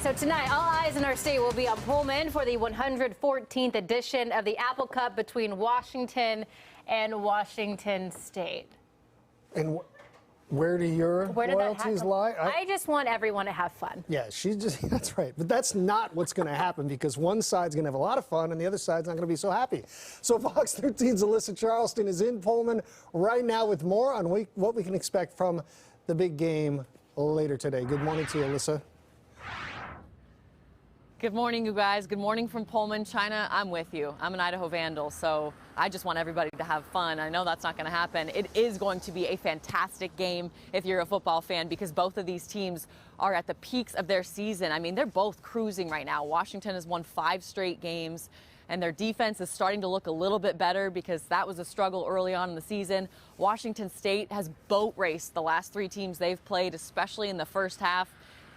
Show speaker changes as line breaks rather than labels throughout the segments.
So tonight, all eyes in our state will be on Pullman for the 114th edition of the Apple Cup between Washington and Washington State.
And where do your loyalties lie?
I just want everyone to have fun.
Yeah, that's right. But that's not what's going to happen, because one side's going to have a lot of fun and the other side's not going to be so happy. So Fox 13's Alyssa Charlston is in Pullman right now with more on what we can expect from the big game later today. Good morning to you, Alyssa.
Good morning, you guys. Good morning from Pullman, China. I'm with you. I'm an Idaho Vandal, so I just want everybody to have fun. I know that's not going to happen. It is going to be a fantastic game if you're a football fan, because both of these teams are at the peaks of their season. I mean, they're both cruising right now. Washington has won 5 straight games, and their defense is starting to look a little bit better because that was a struggle early on in the season. Washington State has boat raced the last 3 teams they've played, especially in the first half.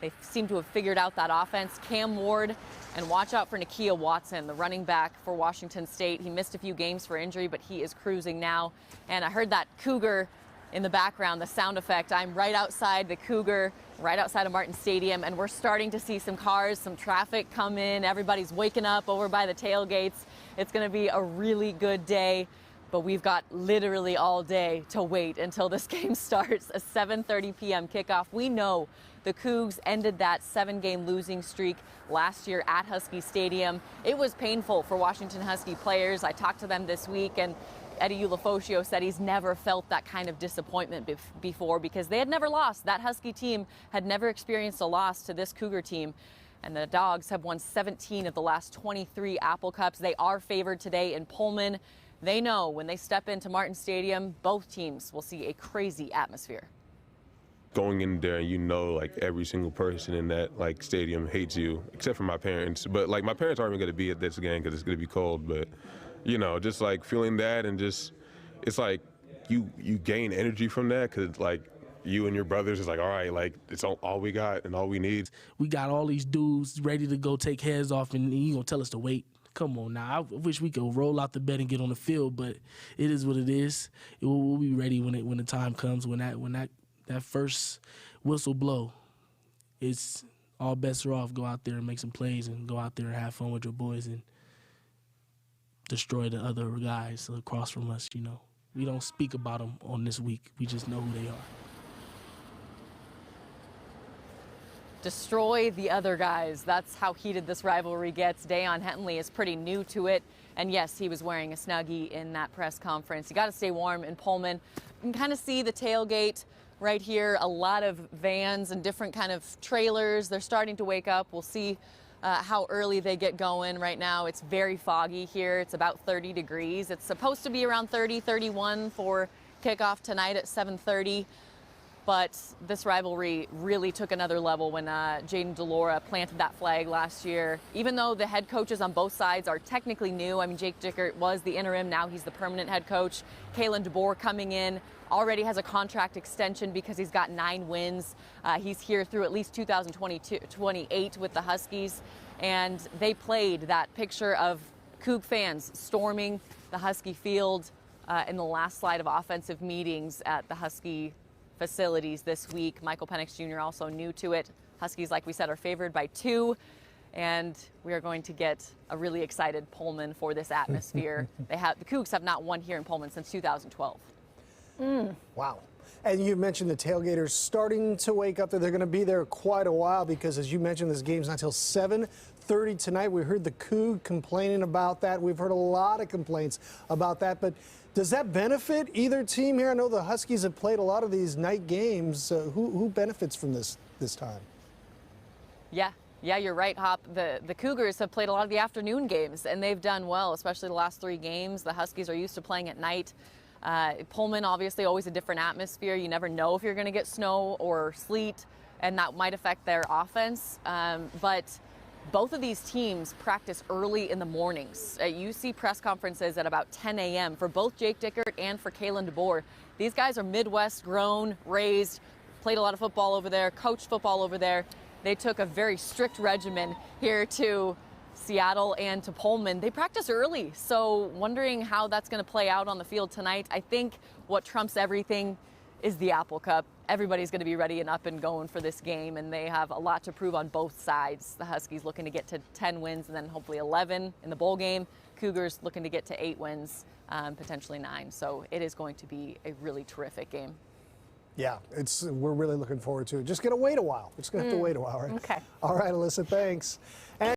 They seem to have figured out that offense. Cam Ward, and watch out for Nakia Watson, the running back for Washington State. He missed a few games for injury, but he is cruising now. And I heard that Cougar in the background, the sound effect. I'm right outside the Cougar, right outside of Martin Stadium, and we're starting to see some cars, some traffic come in. Everybody's waking up over by the tailgates. It's going to be a really good day, but we've got literally all day to wait until this game starts, a 7:30 p.m. kickoff. We know the Cougs ended that 7-game losing streak last year at Husky Stadium. It was painful for Washington Husky players. I talked to them this week, and Eddie Ulafosio said he's never felt that kind of disappointment before, because they had never lost. That Husky team had never experienced a loss to this Cougar team. And the Dogs have won 17 of the last 23 Apple Cups. They are favored today in Pullman. They know when they step into Martin Stadium, both teams will see a crazy atmosphere.
Going in there, you know, like every single person in that stadium hates you, except for my parents. But my parents aren't even going to be at this game because it's going to be cold. But you know, just feeling that, and just it's like you gain energy from that, because you and your brothers is all right, it's all we got and all we need.
We got all these dudes ready to go take heads off, and you gonna tell us to wait? Come on now. I wish we could roll out the bed and get on the field, but it is what it is. We'll be ready when the time comes, when that first whistle blow. It's all bets are off. Go out there and make some plays, and go out there and have fun with your boys and destroy the other guys across from us. You know, we don't speak about them on this week. We just know who they are.
Destroy the other guys. That's how heated this rivalry gets. Dayon Henley is pretty new to it. And yes, he was wearing a Snuggie in that press conference. You got to stay warm in Pullman. You can kind of see the tailgate right here. A lot of vans and different kind of trailers. They're starting to wake up. We'll see how early they get going. Right now, it's very foggy here. It's about 30 degrees. It's supposed to be around 30, 31 for kickoff tonight at 7:30. But this rivalry really took another level when Jaden DeLora planted that flag last year. Even though the head coaches on both sides are technically new, I mean, Jake Dickert was the interim, now he's the permanent head coach. Kalen DeBoer coming in, already has a contract extension because he's got 9 wins. He's here through at least 2028 with the Huskies. And they played that picture of Coug fans storming the Husky field in the last slide of offensive meetings at the Husky facilities this week. Michael Penix Jr. also new to it. Huskies, like we said, are favored by 2, and we are going to get a really excited Pullman for this atmosphere. The Cougs have not won here in Pullman since 2012.
Wow. And you mentioned the tailgaters starting to wake up. They're going to be there quite a while, because, as you mentioned, this game's not until 7:30 tonight. We heard the Coug complaining about that. We've heard a lot of complaints about that. But does that benefit either team here? I know the Huskies have played a lot of these night games. Who benefits from this time?
Yeah, you're right, Hop. The Cougars have played a lot of the afternoon games, and they've done well, especially the last 3 games. The Huskies are used to playing at night. Pullman, obviously, always a different atmosphere. You never know if you're going to get snow or sleet, and that might affect their offense. But both of these teams practice early in the mornings. You see press conferences at about 10 a.m. for both Jake Dickert and for Kalen DeBoer. These guys are Midwest grown, raised, played a lot of football over there, coached football over there. They took a very strict regimen here to Seattle and to Pullman. They practice early, so wondering how that's going to play out on the field tonight. I think what trumps everything is the Apple Cup. everybody's going to be ready and up and going for this game, and they have a lot to prove on both sides. The Huskies looking to get to 10 wins and then hopefully 11 in the bowl game. Cougars looking to get to 8 wins, potentially 9. So it is going to be a really terrific game.
Yeah, we're really looking forward to it. Just going to wait a while. We're just going to have to wait a while, right?
Okay.
All right, Alyssa, thanks. And